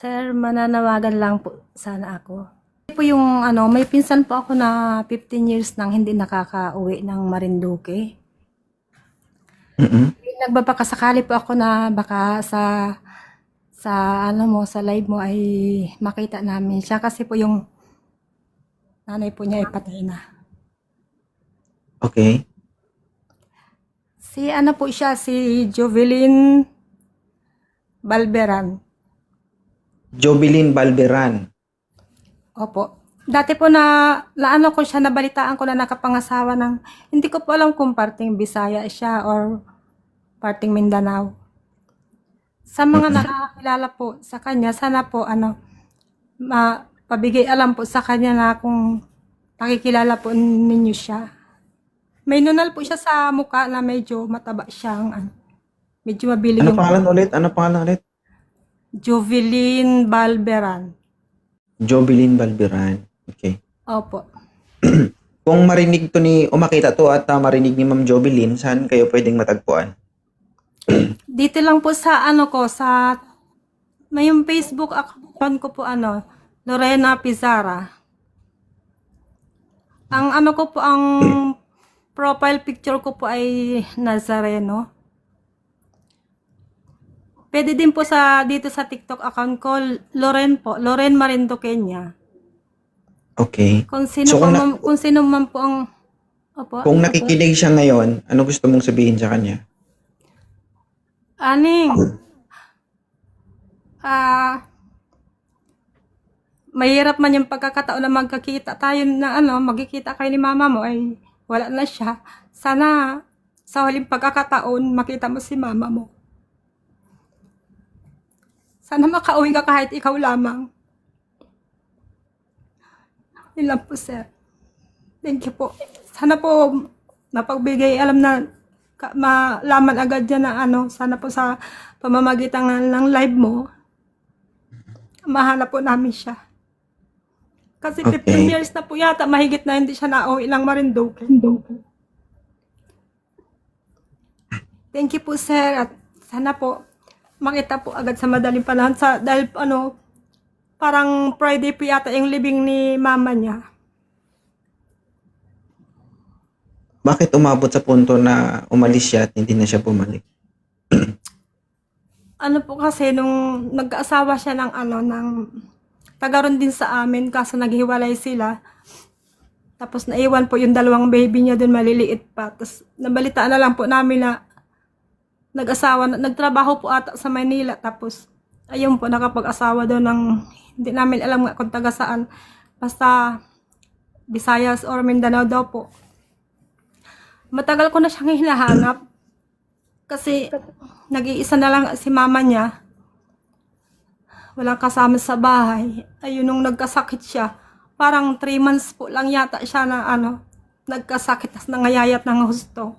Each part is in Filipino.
Sir, mananawagan lang po sana ako. Po yung may pinsan po ako na 15 years nang hindi nakakauwi ng Marinduque. Mm. Nagbabakasakali po ako na baka sa live mo ay makita namin siya kasi po yung nanay po niya ay patay na. Okay. Si Jovelyn Balberan. Jobilin Balberan. Opo. Dati po naano ko siya, nabalitaan ko na nakapangasawa ng, hindi ko po alam kung parting Bisaya siya or parting Mindanao. Sa mga nakakilala po sa kanya, sana po mapabigay alam po sa kanya na kung nakikilala po ninyo siya. May nunal po siya sa mukha na medyo mataba siyang medyo mabilis Ano yung pangalan ulit? Ano pangalan ulit? Jovelyn Balberan. Jobilin Balberan. Okay. Opo. Kung marinig to o makita to at marinig ni Ma'am Jobilin, saan kayo pwedeng matagpuan? Dito lang po sa may yung Facebook account ko po Lorena Pizarra. Ang profile picture ko po ay Nazareno. Pwede din po dito sa TikTok account ko, Loren Marinduqueña. Okay. Kung sino So, kung sino man po ang opo. kung nakikinig siya ngayon, ano gusto mong sabihin sa kanya? Aning, mahirap man yung pagkakataon na magkakita tayo na magkikita kayo ni mama mo ay wala na siya. Sana sa huling pagkakataon makita mo si mama mo. Sana makauwi ka kahit ikaw lamang. Yun lang po, sir. Thank you po. Sana po napagbigay alam na malaman agad yan na sana po sa pamamagitan ng live mo, mahanap po namin siya. Kasi 15 Okay. years na po yata, mahigit na hindi siya nauwi lang Marinduque. Thank you po, sir. At sana po makita po agad sa madaling panahon dahil parang Friday po yata yung libing ni mama niya. Bakit umabot sa punto na umalis siya at hindi na siya bumalik? Po kasi nung nag-asawa siya ng taga ron din sa amin kaso naghiwalay sila. Tapos naiwan po yung dalawang baby niya doon, maliliit pa. Tapos nabalitaan na lang po namin na nagtrabaho po ata sa Manila. Tapos ayun po, nakapag-asawa doon ng, hindi namin alam nga kung taga saan. Basta Visayas or Mindanao daw po. Matagal ko na siyang hinahanap. Kasi nag-iisa na lang si mama niya. Walang kasama sa bahay. Ayun, nung nagkasakit siya, parang 3 months po lang yata siya na nagkasakit, tas nangayayat ng husto.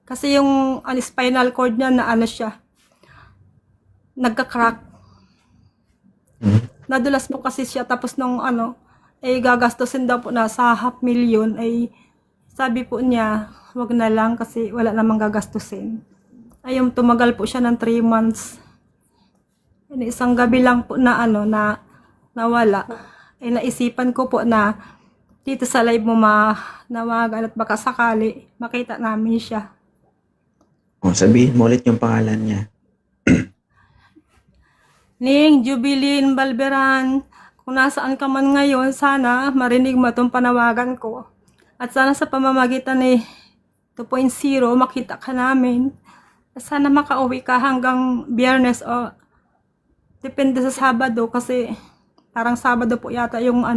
Kasi yung spinal cord niya na siya, nagka-crack. Nadulas po kasi siya, tapos nung gagastusin daw po na sa 500,000, ay sabi po niya, wag na lang kasi wala namang gagastusin. Ayun, tumagal po siya ng 3 months. Isang gabi lang po na nawala. Ay naisipan ko po na dito sa live mo manawagan at baka sakali makita namin siya. O, sabihin mo ulit yung pangalan niya. Ning Jovelyn Balberan, kung nasaan ka man ngayon, sana marinig mo itong panawagan ko. At sana sa pamamagitan ni 2.0 makita ka namin. Sana makauwi ka hanggang Biyernes o depende sa Sabado kasi parang Sabado po yata yung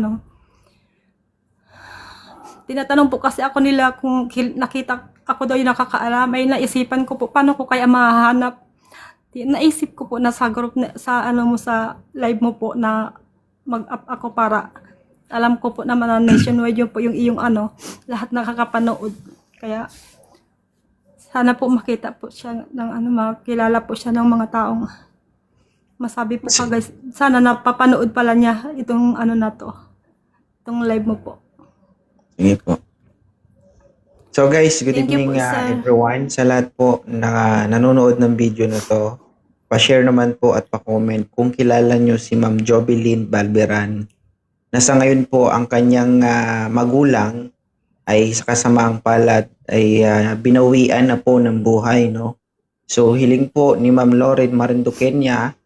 Tinatanong po kasi ako nila kung nakita ako daw yung nakakaalam. Ay naisipan ko po, paano ko kaya mahanap? Naisip ko po na sa group, sa live mo po na mag-up ako para alam ko po naman na nationwide yun po yung iyong lahat nakakapanood. Kaya sana po makita po siya ng makilala po siya ng mga taong masabi po ka guys. Sana napapanood pala niya itong na to. Itong live mo po. Sige po. So guys, good Thank you evening po, sir. everyone. Sa lahat po na nanonood ng video na to, pa-share naman po at pa-comment kung kilala nyo si Ma'am Jovelyn Balberan. Nasa ngayon po ang kanyang magulang ay sa kasamaang palad ay binawian na po ng buhay, no? So hiling po ni Ma'am Lauren Marinduqueña,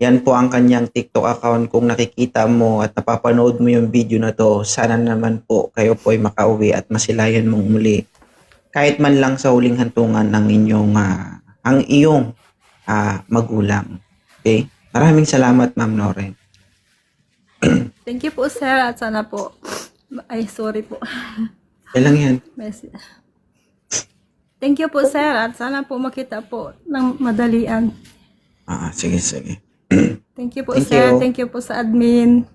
yan po ang kanyang TikTok account. Kung nakikita mo at napapanood mo yung video na to, sana naman po kayo po ay makauwi at masilayan mong muli. Kahit man lang sa huling hantungan ng ang iyong magulang. Okay? Maraming salamat, Ma'am Lauren. Thank you po, sir. At sana po, ay, sorry po. Kailan yan? Thank you po, sir. At sana po makita po ng madalian. Sige, sige. Thank you po, Thank sir. you. Thank you po sa admin.